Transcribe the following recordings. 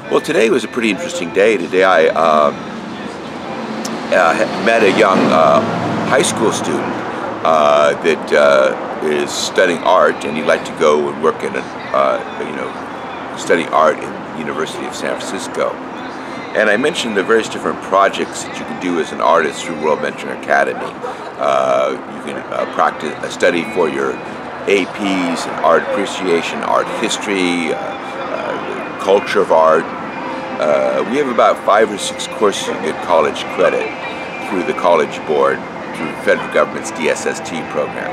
Well, today was a pretty interesting day. Today I met a young high school student that is studying art, and he'd like to go and work in study art in the University of San Francisco. And I mentioned the various different projects that you can do as an artist through World Mentoring Academy. You can practice study for your APs and art appreciation, art history, culture of art. We have about 5 or 6 courses you get college credit through the College Board, through the federal government's DSST program.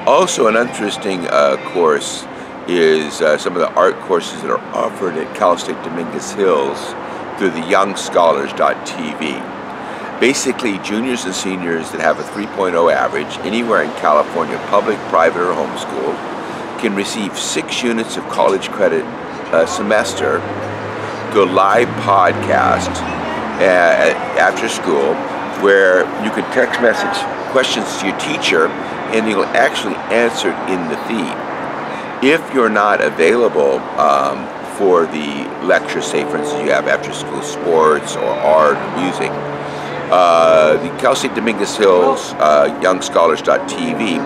Also an interesting course is some of the art courses that are offered at Cal State Dominguez Hills through the youngscholars.tv. Basically, juniors and seniors that have a 3.0 average anywhere in California, public, private, or homeschool, can receive 6 units of college credit a semester, go live podcast after school, where you can text message questions to your teacher and you'll actually answer in the feed. If you're not available for the lecture, say for instance you have after school sports or art or music, the Cal State Dominguez Hills youngscholars.tv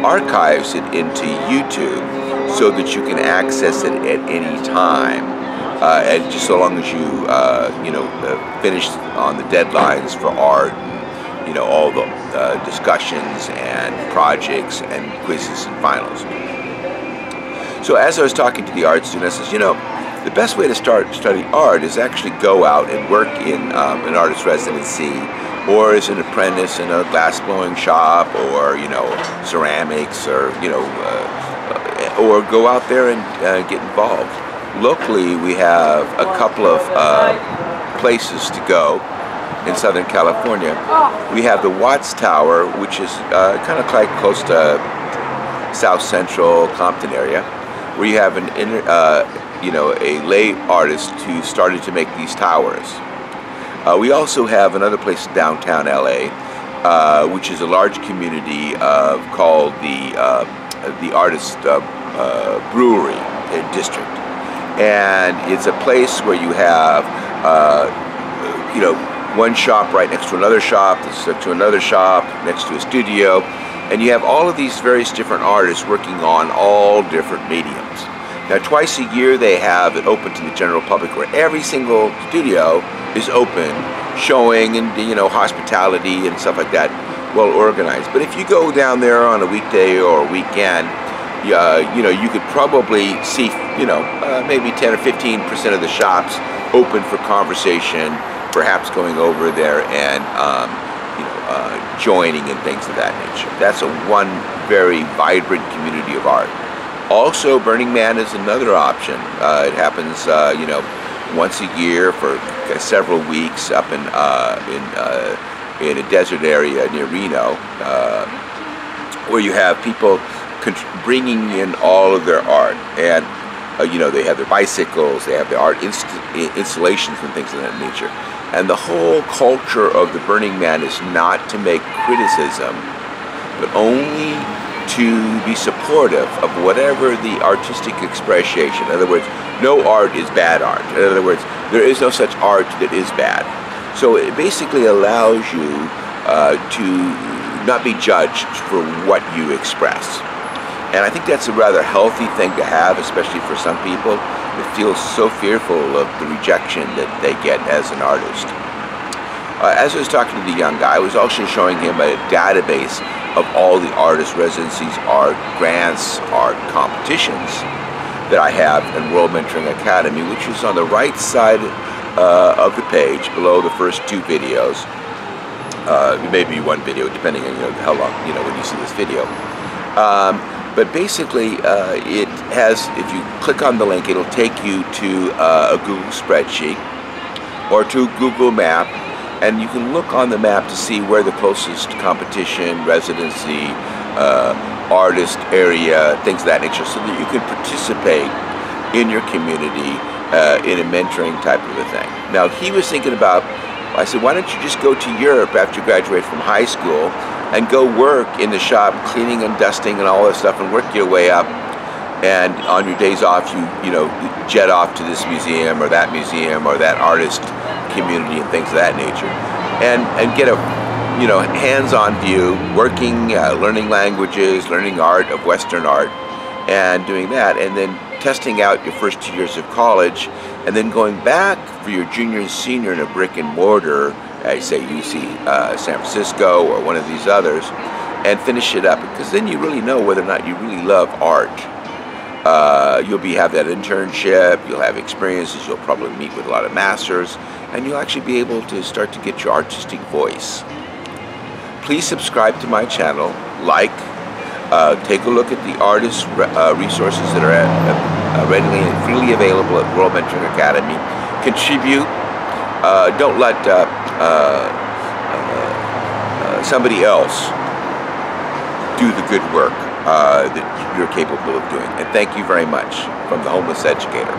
archives it into YouTube so that you can access it at any time, and just so long as you finish on the deadlines for art, and all the discussions and projects and quizzes and finals. So as I was talking to the art student, I says, the best way to start studying art is actually go out and work in an artist residency, or as an apprentice in a glass blowing shop, or ceramics, or or go out there and get involved. Locally, we have a couple of places to go in Southern California. We have the Watts Tower, which is kind of like close to South Central Compton area, where you have a lay artist who started to make these towers. We also have another place in downtown LA, which is a large community called the Artist Brewery District, and it's a place where you have one shop right next to another shop, next to another shop, next to a studio, and you have all of these various different artists working on all different mediums. Now, twice a year they have it open to the general public, where every single studio is open, showing and hospitality and stuff like that, well organized. But if you go down there on a weekday or a weekend, you could probably see maybe 10 or 15% of the shops open for conversation, perhaps going over there and joining and things of that nature. That's one very vibrant community of art. Also, Burning Man is another option. It happens, once a year for several weeks up in a desert area near Reno, where you have people bringing in all of their art, and they have their bicycles, they have their art installations and things of that nature. And the whole culture of the Burning Man is not to make criticism, but only to be supportive of whatever the artistic expression. In other words, no art is bad art. In other words, there is no such art that is bad. So it basically allows you to not be judged for what you express. And I think that's a rather healthy thing to have, especially for some people that feel so fearful of the rejection that they get as an artist. As I was talking to the young guy, I was also showing him a database of all the artist residencies, art grants, art competitions that I have in World Mentoring Academy, which is on the right side of the page below the first 2 videos. Maybe 1 video, depending on how long when you see this video. But basically, it has, if you click on the link, it'll take you to a Google spreadsheet or to Google Map, and you can look on the map to see where the closest competition, residency, artist area, things of that nature, so that you can participate in your community in a mentoring type of a thing. Now, he was thinking about, I said, why don't you just go to Europe after you graduate from high school and go work in the shop cleaning and dusting and all that stuff, and work your way up and on your days off, you know, jet off to this museum or that artist community and things of that nature, and get a, you know, hands-on view, working, learning languages, learning art of Western art, and doing that, and then testing out your first 2 years of college, and then going back for your junior and senior in a brick and mortar, say UC San Francisco or one of these others, and finish it up, because then you really know whether or not you really love art. You'll have that internship, you'll have experiences, you'll probably meet with a lot of masters, and you'll actually be able to start to get your artistic voice. Please subscribe to my channel, like, take a look at the artist resources that are readily and freely available at World Mentoring Academy. Contribute. Don't let somebody else do the good work that you're capable of doing. And thank you very much from the Homeless Educator.